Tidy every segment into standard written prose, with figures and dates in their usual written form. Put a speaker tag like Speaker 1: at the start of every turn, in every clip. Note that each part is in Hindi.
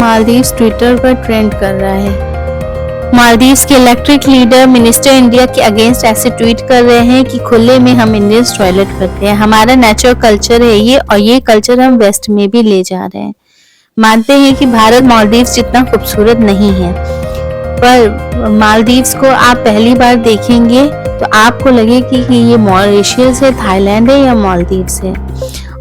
Speaker 1: मालदीव्स ट्विटर पर ट्रेंड कर रहा है। मालदीव्स के इलेक्ट्रिक लीडर मिनिस्टर इंडिया के अगेंस्ट ऐसे ट्वीट कर रहे हैं कि खुले में हम इंडियंस टॉयलेट करते हैं, हमारा नेचुरल कल्चर है ये, और ये कल्चर हम वेस्ट में भी ले जा रहे हैं। मानते हैं कि भारत मालदीव्स जितना खूबसूरत नहीं है, पर मालदीव्स को आप पहली बार देखेंगे तो आपको लगे कि ये मॉरिशस है, थाईलैंड है या मालदीव्स है।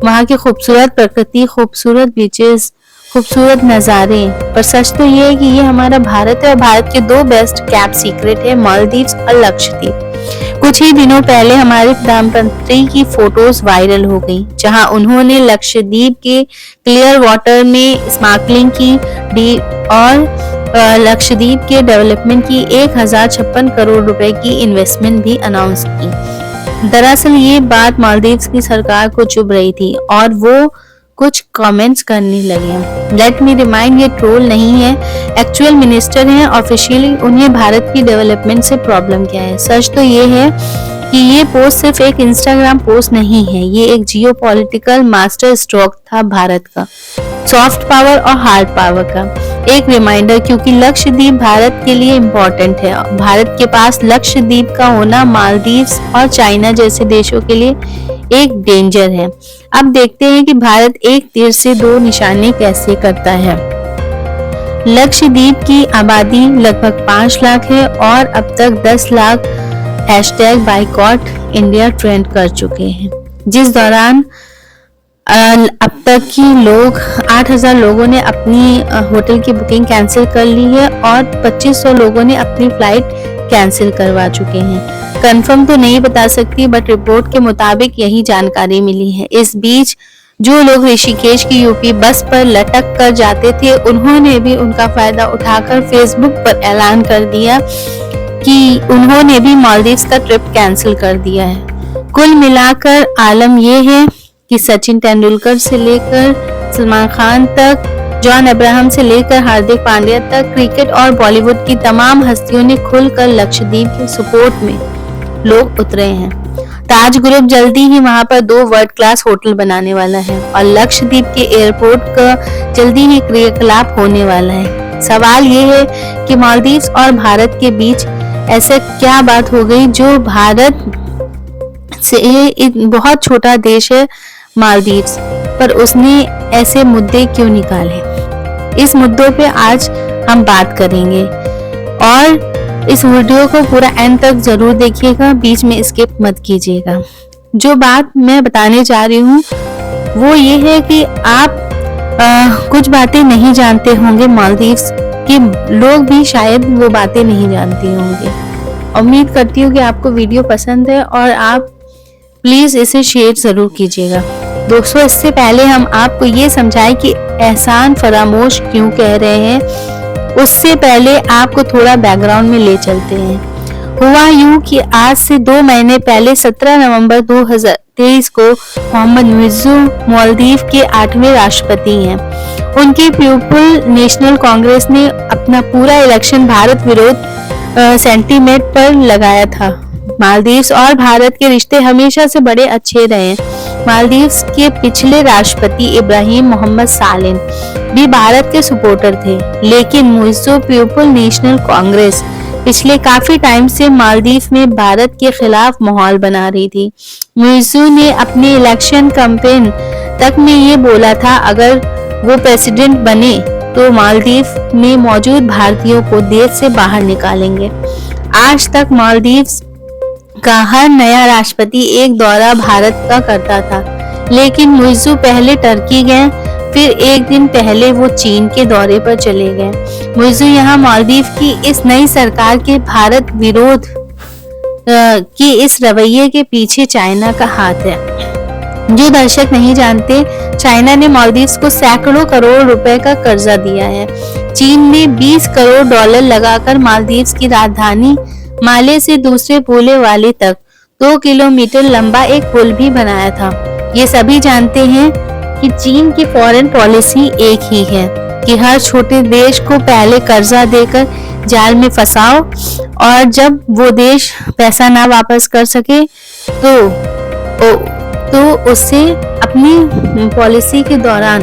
Speaker 1: वहाँ की खूबसूरत प्रकृति, खूबसूरत बीचेस, खूबसूरत नज़ारे, पर सच तो ये है कि ये हमारा भारत है और भारत के दो बेस्ट कैप सीक्रेट है, मालदीव्स और लक्षद्वीप। कुछ ही दिनों पहले हमारे प्रधानमंत्री की फोटोज वायरल हो गई, जहां उन्होंने लक्षद्वीप के क्लियर वाटर में स्नॉर्कलिंग की और लक्षद्वीप के डेवलपमेंट की 1056 करोड़ रुपए की इन्वेस्टमेंट भी अनाउंस की। दरअसल ये बात मालदीव्स की सरकार को चुभ रही थी और वो कुछ कमेंट्स करने लगे। लेट मी रिमाइंड, ये ट्रोल नहीं है, एक्चुअल मिनिस्टर हैं, ऑफिशियली उन्हें भारत की डेवलपमेंट से प्रॉब्लम क्या है। सच तो ये है कि ये पोस्ट सिर्फ एक इंस्टाग्राम पोस्ट नहीं है, ये एक जियोपॉलिटिकल मास्टर स्ट्रोक था भारत का, सॉफ्ट पावर और हार्ड पावर का एक रिमाइंडर, क्योंकि लक्षद्वीप भारत के लिए इम्पोर्टेंट है। भारत के पास लक्षद्वीप का होना मालदीव्स और चाइना जैसे देशों के लिए एक डेंजर है। अब देखते हैं कि भारत एक तीर से दो निशाने कैसे करता है। लक्षद्वीप की आबादी लगभग 5 लाख है और अब तक 10 लाख #बाइकॉट इंडिया ट्रेंड कर चुके हैं, जिस दौरान अब तक की 8,000 लोगों ने अपनी होटल की बुकिंग कैंसिल कर ली है और 2500 लोगों ने अपनी फ्लाइट कैंसिल करवा चुके हैं। कंफर्म तो नहीं बता सकती, बट रिपोर्ट के मुताबिक यही जानकारी मिली है। इस बीच जो लोग ऋषिकेश की यूपी बस पर लटक कर जाते थे, उन्होंने भी उनका फायदा उठाकर फेसबुक पर ऐलान कर दिया कि उन्होंने भी मालदीव्स का ट्रिप कैंसिल कर दिया है। कुल मिलाकर आलम यह है कि सचिन तेंदुलकर से लेकर सलमान खान तक, जॉन अब्राहम से लेकर हार्दिक पांड्या तक, क्रिकेट और बॉलीवुड की तमाम हस्तियों ने खुलकर लक्षद्वीप के सपोर्ट में लोग उतरे हैं। ताज ग्रुप जल्दी ही वहां पर 2 वर्ल्ड क्लास होटल बनाने वाला है और लक्षद्वीप के एयरपोर्ट का जल्दी ही क्रियाकलाप होने वाला है। सवाल ये है कि मालदीव्स और भारत के बीच ऐसा क्या बात हो गई जो भारत से एक बहुत छोटा देश है मालदीव्स, पर उसने ऐसे मुद्दे क्यों निकाले। इस मुद्दों पे आज हम बात करेंगे और इस वीडियो को पूरा एंड तक जरूर देखिएगा, बीच में स्किप मत कीजिएगा। जो बात मैं बताने जा रही हूँ वो ये है कि आप कुछ बातें नहीं जानते होंगे, मालदीव्स के लोग भी शायद वो बातें नहीं जानते होंगे। उम्मीद करती हूँ कि आपको वीडियो पसंद है और आप प्लीज इसे शेयर जरूर कीजिएगा। दोस्तों, इससे पहले हम आपको ये समझाएं कि एहसान फरामोश क्यों कह रहे हैं, उससे पहले आपको थोड़ा बैकग्राउंड में ले चलते हैं। हुआ यूं कि आज से 2 महीने पहले 17 नवंबर 2023 को मोहम्मद मुइज़्ज़ू मालदीव के 8वें राष्ट्रपति हैं। उनकी पीपुल नेशनल कांग्रेस ने अपना पूरा इलेक्शन भारत विरोध सेंटीमेंट पर लगाया था। मालदीव्स और भारत के रिश्ते हमेशा से बड़े अच्छे रहे। मालदीव्स के पिछले राष्ट्रपति इब्राहिम मोहम्मद सालिन भी भारत के सपोर्टर थे, लेकिन मुइज़्ज़ू पीपुल नेशनल कांग्रेस पिछले काफी टाइम से मालदीव में भारत के खिलाफ माहौल बना रही थी। मुइज़्ज़ू ने अपने इलेक्शन कैंपेन तक में ये बोला था अगर वो प्रेसिडेंट बने तो मालदीव में मौजूद भारतीयों को देश से बाहर निकालेंगे। आज तक मालदीव्स का हर नया राष्ट्रपति एक दौरा भारत का करता था, लेकिन मुइज़्ज़ू पहले टर्की गए, फिर एक दिन पहले वो चीन के दौरे पर चले गए। मुइज़्ज़ू यहाँ मालदीव की इस नई सरकार के भारत विरोध के इस रवैये के पीछे चाइना का हाथ है। जो दर्शक नहीं जानते, चाइना ने मालदीव्स को सैकड़ों करोड़ रुपए का कर्जा दिया है। चीन ने $20 करोड़ लगाकर मालदीव्स की राजधानी माले से दूसरे पुले वाले तक 2 किलोमीटर लंबा एक पुल भी बनाया था। ये सभी जानते हैं कि चीन की फॉरेन पॉलिसी एक ही है कि हर छोटे देश को पहले कर्जा देकर जाल में फंसाओ और जब वो देश पैसा ना वापस कर सके तो उससे अपनी पॉलिसी के दौरान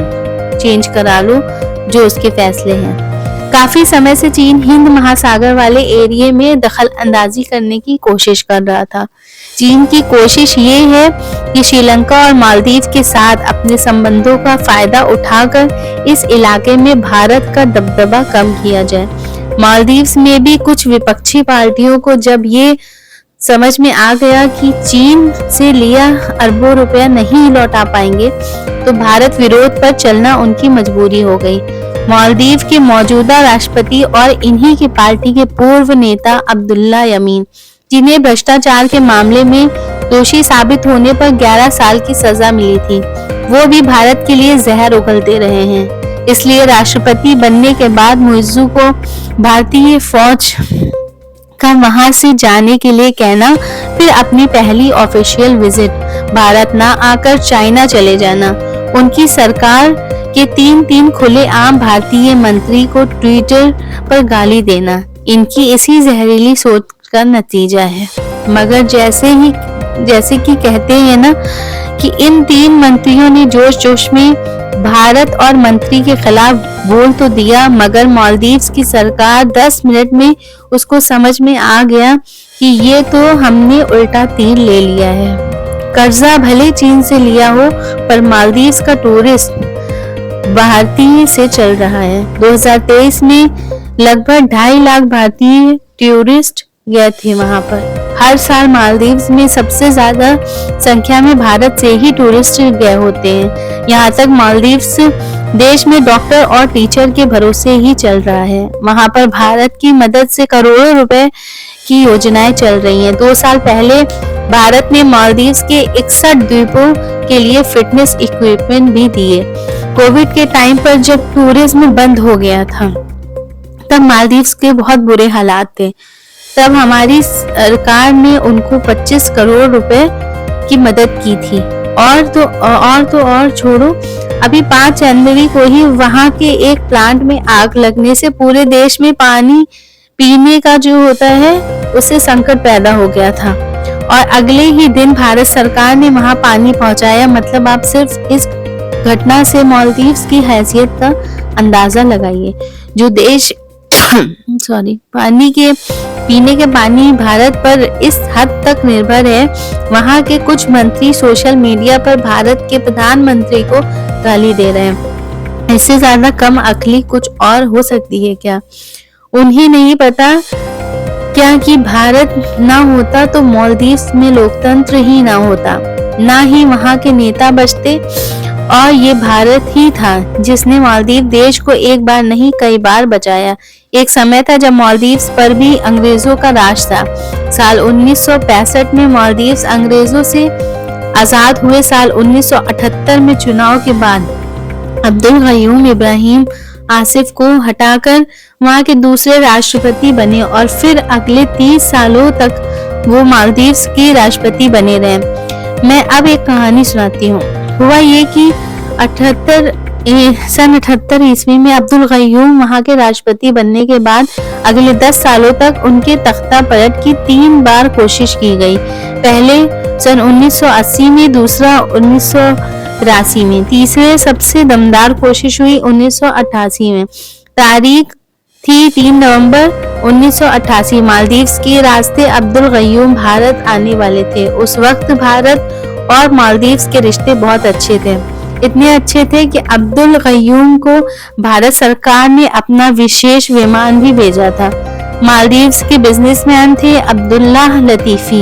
Speaker 1: चेंज करा लो जो उसके फैसले हैं। काफी समय से चीन हिंद महासागर वाले एरिया में दखल अंदाजी करने की कोशिश कर रहा था। चीन की कोशिश ये है कि श्रीलंका और मालदीव के साथ अपने संबंधों का फायदा उठाकर इस इलाके में भारत का दबदबा कम किया जाए। मालदीव्स में भी कुछ विपक्षी पार्टियों को जब ये समझ में आ गया कि चीन से लिया अरबों रुपया नहीं लौटा पाएंगे, तो भारत विरोध पर चलना उनकी मजबूरी हो गई। मालदीव के मौजूदा राष्ट्रपति और इन्हीं की पार्टी के पूर्व नेता अब्दुल्ला यमीन, जिन्हें भ्रष्टाचार के मामले में दोषी साबित होने पर 11 साल की सजा मिली थी, वो भी भारत के लिए जहर उगलते रहे हैं। इसलिए राष्ट्रपति बनने के बाद मुइज्जू को भारतीय फौज का वहां से जाने के लिए कहना, फिर अपनी पहली ऑफिशियल विजिट भारत ना आकर चाइना चले जाना, उनकी सरकार के 3 खुले आम भारतीय मंत्री को ट्विटर पर गाली देना, इनकी इसी जहरीली सोच का नतीजा है। मगर जैसे कि कहते हैं ना कि इन 3 मंत्रियों ने जोश जोश में भारत और मंत्री के खिलाफ बोल तो दिया, मगर मालदीव्स की सरकार 10 मिनट में उसको समझ में आ गया कि ये तो हमने उल्टा तीर ले लिया है। कर्जा भले चीन से लिया हो, पर मालदीव्स का टूरिस्ट भारतीय से चल रहा है। 2023 में लगभग 2.5 लाख भारतीय टूरिस्ट गए थे वहां पर। हर साल मालदीव्स में सबसे ज्यादा संख्या में भारत से ही टूरिस्ट गए होते हैं। यहाँ तक मालदीव्स देश में डॉक्टर और टीचर के भरोसे ही चल रहा है। वहां पर भारत की मदद से करोड़ों रुपए की योजनाएं चल रही हैं। 2 साल पहले भारत ने मालदीव्स के 61 द्वीपों के लिए फिटनेस इक्विपमेंट भी दिए। कोविड के टाइम पर जब टूरिज्म बंद हो गया था, तब मालदीव्स के बहुत बुरे हालात थे। तब हमारी सरकार ने उनको 25 करोड़ रुपए की मदद की थी। और छोड़ो, अभी 5 जनवरी को ही वहां के एक प्लांट में आग लगने से पूरे देश में पानी पीने का जो होता है उससे संकट पैदा हो गया था, और अगले ही दिन भारत सरकार ने वहां पानी पहुंचाया। मतलब आप सिर्फ इस घटना से मालदीव्स की हैसियत का अंदाजा लगाइए। जो देश पीने के पानी भारत पर इस हद तक निर्भर है, वहां के कुछ मंत्री सोशल मीडिया पर भारत के प्रधानमंत्री को गाली दे रहे हैं। इससे ज्यादा कम अक्ली कुछ और हो सकती है क्या? उन्हें नहीं पता क्या कि भारत ना होता तो मालदीव्स में लोकतंत्र ही ना होता, ना ही वहां के नेता बचते, और ये भारत ही था जिसने मालदीव देश को एक बार नहीं कई बार बचाया। एक समय था जब मालदीव्स पर भी अंग्रेजों का राज था। साल 1965 में मालदीव्स अंग्रेजों से आजाद हुए। साल 1978 में चुनाव के बाद अब्दुल गयूम इब्राहिम आसिफ को हटाकर वहां के दूसरे राष्ट्रपति बने, और फिर अगले 30 सालों तक वो मालदीव्स के राष्ट्रपति बने रहे। मैं अब एक कहानी सुनाती हूँ। हुआ ये कि सन 78 ईस्वी में अब्दुल गयूम वहां के राष्ट्रपति बनने के बाद अगले 10 सालों तक उनके तख्ता पलट की 3 बार कोशिश की गई। पहले सन 1980 में, दूसरा 1983 में, तीसरे सबसे दमदार कोशिश हुई 1988 में। तारीख थी 3 नवंबर 1988। मालदीव्स के रास्ते अब्दुल गयूम भारत आने वाले थे। उस वक्त भारत और मालदीव्स के रिश्ते बहुत अच्छे थे। इतने अच्छे थे कि अब्दुल गयूम को भारत सरकार ने अपना विशेष विमान भी भेजा था। मालदीव्स के बिजनेसमैन थे अब्दुल्ला लतीफी।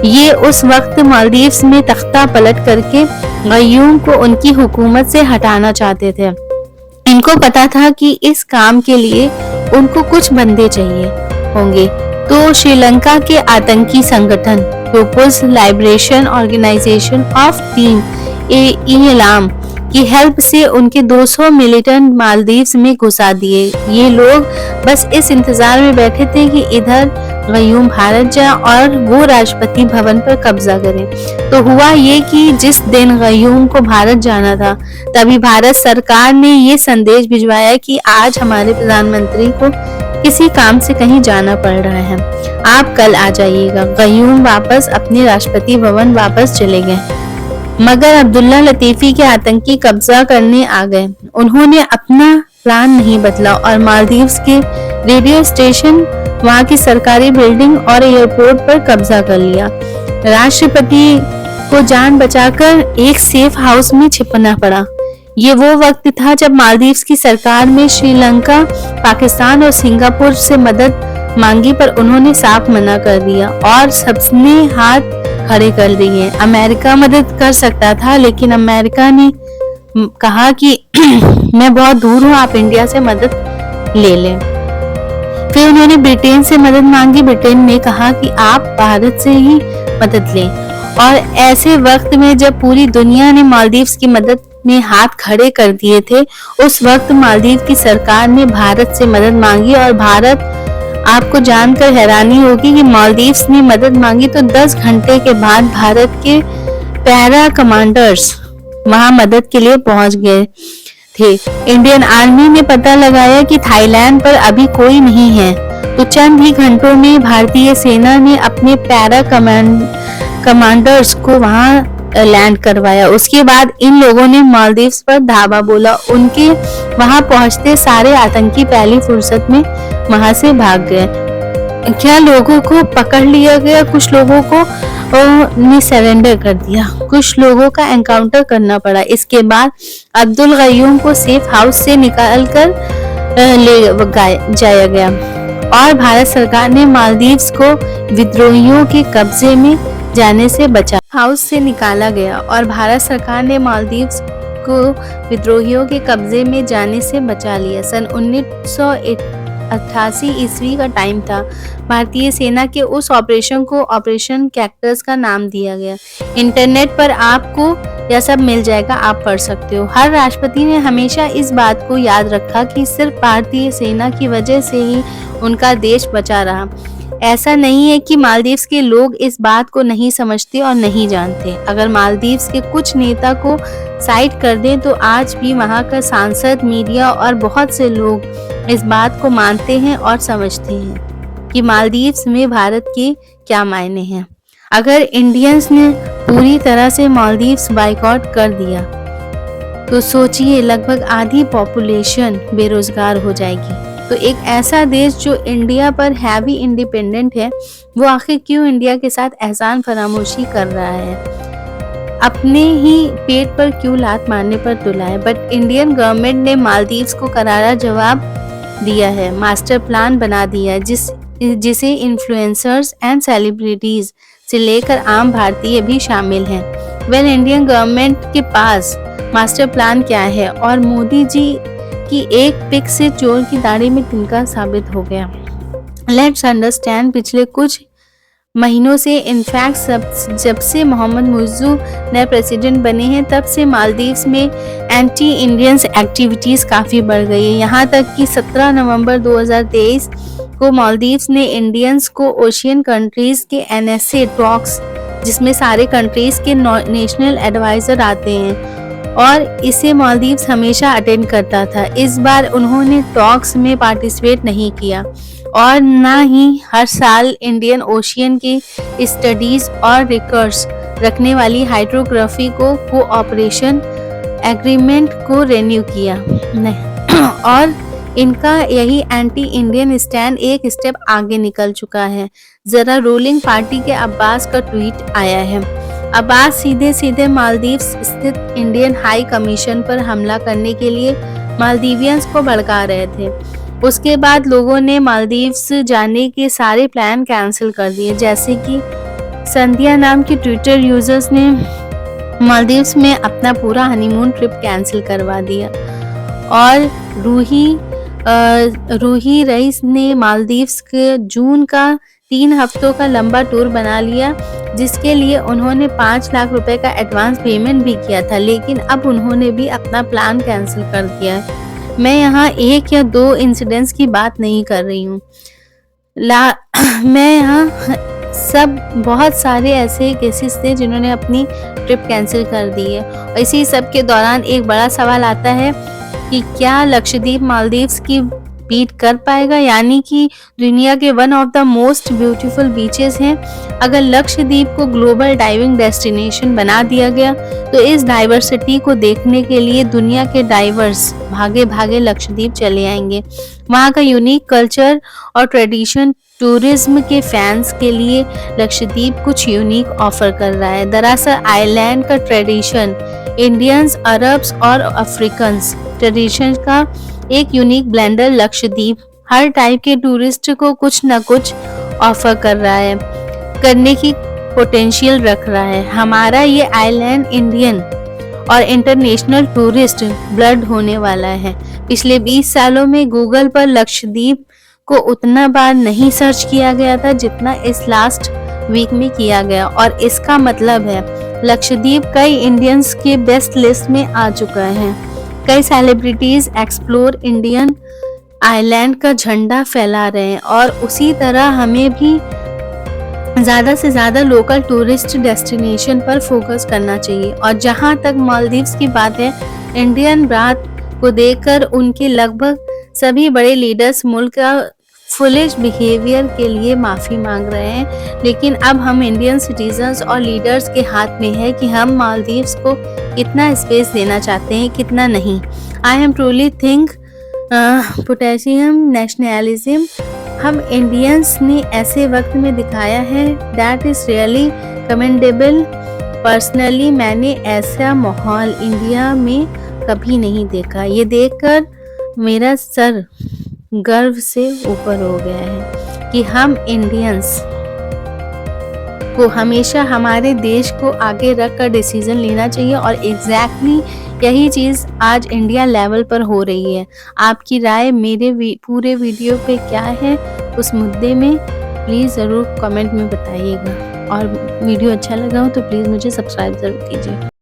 Speaker 1: ये उस वक्त मालदीव्स में तख्ता पलट करके गयूम को उनकी हुकूमत से हटाना चाहते थे। इनको पता था कि इस काम के लिए उनको कुछ बंदे चाहिए होंगे, तो श्रीलंका के आतंकी संगठन People's Liberation Organisation of Tamil Eelam की हेल्प से उनके 200 मिलिटेंट मालदीव्स में घुसा दिए। ये लोग बस इस इंतजार में बैठे थे कि इधर गयूम भारत जाए और वो राष्ट्रपति भवन पर कब्जा करे। तो हुआ ये कि जिस दिन गयूम को भारत जाना था, तभी भारत सरकार ने ये संदेश भिजवाया कि आज हमारे प्रधानमंत्री को किसी काम से कहीं जाना पड़ रहा है, आप कल आ जाइएगा। गयूम वापस अपने राष्ट्रपति भवन वापस चले गए, मगर अब्दुल्ला लतीफी के आतंकी कब्जा करने आ गए। उन्होंने अपना प्लान नहीं बदला और मालदीव्स के रेडियो स्टेशन, वहां की सरकारी बिल्डिंग और एयरपोर्ट पर कब्जा कर लिया। राष्ट्रपति को जान बचाकर एक सेफ हाउस में छिपना पड़ा। ये वो वक्त था जब मालदीव्स की सरकार में श्रीलंका, पाकिस्तान और सिंगापुर से मदद मांगी, पर उन्होंने साफ मना कर दिया और सबने हाथ खड़े कर दिए। अमेरिका मदद कर सकता था, लेकिन अमेरिका ने कहा कि मैं बहुत दूर हूँ, आप इंडिया से मदद ले लें। फिर उन्होंने ब्रिटेन से मदद मांगी। ब्रिटेन ने कहा कि आप भारत से ही मदद लें। और ऐसे वक्त में जब पूरी दुनिया ने मालदीव्स की मदद में हाथ खड़े कर दिए थे, उस वक्त मालदीव की सरकार ने भारत से मदद मांगी। और भारत, आपको जानकर हैरानी होगी कि मालदीव्स ने मदद मांगी तो 10 घंटे के बाद भारत के पैरा कमांडर्स वहां मदद के लिए पहुंच गए थे। इंडियन आर्मी ने पता लगाया कि थाईलैंड पर अभी कोई नहीं है, तो चंद ही घंटों में भारतीय सेना ने अपने पैरा कमांडर्स को वहां लैंड करवाया। उसके बाद इन लोगों ने मालदीव्स पर धावा बोला। उनके वहां पहुंचते सारे आतंकी पहली फुर्सत में वहां से भाग गए। क्या लोगों को पकड़ लिया गया, कुछ लोगों को ने सरेंडर कर दिया, कुछ लोगों का एनकाउंटर करना पड़ा। इसके बाद अब्दुल गयूम को सेफ हाउस से निकाल कर ले जाया गया और भारत सरकार ने मालदीव्स को विद्रोहियों के कब्जे में जाने से बचा। हाउस से निकाला गया और भारत सरकार ने मालदीव्स को विद्रोहियों के कब्जे में जाने से बचा लिया। सन 1988 ईस्वी का टाइम था। भारतीय सेना के उस ऑपरेशन को ऑपरेशन कैक्टस का नाम दिया गया। इंटरनेट पर आपको यह सब मिल जाएगा, आप पढ़ सकते हो। हर राष्ट्रपति ने हमेशा इस बात को याद रखा कि सिर्फ भारतीय सेना की वजह से ही उनका देश बचा रहा। ऐसा नहीं है कि मालदीव्स के लोग इस बात को नहीं समझते और नहीं जानते। अगर मालदीव्स के कुछ नेता को साइड कर दें तो आज भी वहां का सांसद, मीडिया और बहुत से लोग इस बात को मानते हैं और समझते हैं कि मालदीव्स में भारत के क्या मायने हैं। अगर इंडियंस ने पूरी तरह से मालदीव्स बाइकआउट कर दिया तो सोचिए, लगभग आधी पॉपुलेशन बेरोजगार हो जाएगी। तो एक ऐसा देश जो इंडिया पर हैवी इंडिपेंडेंट है, वो आखिर क्यों इंडिया के साथ एहसान फरामोशी कर रहा है? अपने ही पेट पर क्यों लात मारने पर तुला है? बट इंडियन गवर्नमेंट ने मालदीव्स को करारा जवाब दिया है, मास्टर प्लान बना दिया है, जिसे इन्फ्लुएंसर्स एंड सेलिब्रिटीज से लेकर आम भारतीय भी शामिल हैं। वेल, इंडियन गवर्नमेंट के पास मास्टर प्लान क्या है और मोदी जी की एक पिक से चोर की दाढ़ी में तिनका साबित हो गया। लेट्स अंडरस्टैंड, पिछले कुछ महीनों से, इनफैक्ट जब से मोहम्मद मुइज़्ज़ू नए प्रेसिडेंट बने हैं, तब से मालदीव्स में एंटी इंडियंस एक्टिविटीज काफी बढ़ गई है। यहाँ तक कि 17 नवंबर 2023 को मालदीव्स ने इंडियंस को ओशियन कंट्रीज के NSA टॉक्स, जिसमें सारे कंट्रीज के नेशनल एडवाइजर आते हैं और इसे मालदीव्स हमेशा अटेंड करता था। इस बार उन्होंने टॉक्स में पार्टिसिपेट नहीं किया और ना ही हर साल इंडियन ओशियन की स्टडीज और रिकर्ड्स रखने वाली हाइड्रोग्राफी को कोऑपरेशन एग्रीमेंट को रेन्यू किया नहीं। और इनका यही एंटी इंडियन स्टैंड एक स्टेप आगे निकल चुका है। जरा रूलिंग पार्टी के अब्बास का ट्वीट आया है। अब्बास सीधे सीधे मालदीव्स स्थित इंडियन हाई कमीशन पर हमला करने के लिए मालदीवियंस को भड़का रहे थे। उसके बाद लोगों ने मालदीव्स जाने के सारे प्लान कैंसिल कर दिए। जैसे कि संध्या नाम की ट्विटर यूजर्स ने मालदीव्स में अपना पूरा हनीमून ट्रिप कैंसिल करवा दिया और रूही रईस ने मालदीव्स के जून का 3 हफ्तों का लंबा टूर बना लिया, जिसके लिए उन्होंने 5 लाख रुपए का एडवांस पेमेंट भी किया था, लेकिन अब उन्होंने भी अपना प्लान कैंसिल कर दिया है। मैं यहाँ 1 या 2 इंसिडेंट्स की बात नहीं कर रही हूँ, मैं यहाँ सब बहुत सारे ऐसे केसेस थे जिन्होंने अपनी ट्रिप कैंसिल कर दी है। और इसी सब के दौरान एक बड़ा सवाल आता है कि क्या लक्षद्वीप मालदीव्स की बीट कर पाएगा, यानी कि दुनिया के one of the most beautiful beaches हैं। अगर लक्षद्वीप को ग्लोबल डाइविंग डेस्टिनेशन बना दिया गया तो इस डाइवर्सिटी को देखने के लिए दुनिया के डाइवर्स भागे भागे लक्षद्वीप चले आएंगे। वहाँ का यूनिक कल्चर और ट्रेडिशन टूरिज्म के फैंस के लिए लक्षद्वीप कुछ यूनिक ऑफर कर रहा है। दरअसल आइलैंड का ट्रेडिशन इंडियंस, अरब्स और अफ्रीकन्स ट्रेडिशन का एक यूनिक ब्लेंडर लक्षद्वीप हर टाइप के टूरिस्ट को कुछ न कुछ ऑफर कर रहा है, करने की पोटेंशियल रख रहा है। हमारा ये आइलैंड इंडियन और इंटरनेशनल टूरिस्ट ब्लड होने वाला है। पिछले 20 सालों में गूगल पर लक्षद्वीप को उतना बार नहीं सर्च किया गया था जितना इस लास्ट वीक में किया गया, और इसका मतलब है लक्षद्वीप कई इंडियंस के बेस्ट लिस्ट में आ चुका है। कई सेलिब्रिटीज एक्सप्लोर इंडियन आइलैंड का झंडा फैला रहे हैं, और उसी तरह हमें भी ज्यादा से ज्यादा लोकल टूरिस्ट डेस्टिनेशन पर फोकस करना चाहिए। और जहां तक मालदीव्स की बात है, इंडियन बात को देखकर उनके लगभग सभी बड़े लीडर्स मुल्क का फुलिश बिहेवियर के लिए माफी मांग रहे हैं, लेकिन अब हम इंडियन सिटीजन्स और लीडर्स के हाथ में है कि हम मालदीव्स को कितना स्पेस देना चाहते हैं, कितना नहीं। I am truly think potassium nationalism हम इंडियंस ने ऐसे वक्त में दिखाया है, that is really commendable. Personally मैंने ऐसा माहौल इंडिया में कभी नहीं देखा। ये देखकर मेरा सर गर्व से ऊपर हो गया है कि हम इंडियंस को हमेशा हमारे देश को आगे रखकर डिसीजन लेना चाहिए, और एग्जैक्टली यही चीज़ आज इंडिया लेवल पर हो रही है। आपकी राय मेरे पूरे वीडियो पे क्या है उस मुद्दे में प्लीज़ ज़रूर कमेंट में बताइएगा, और वीडियो अच्छा लगा हो तो प्लीज़ मुझे सब्सक्राइब ज़रूर कीजिए।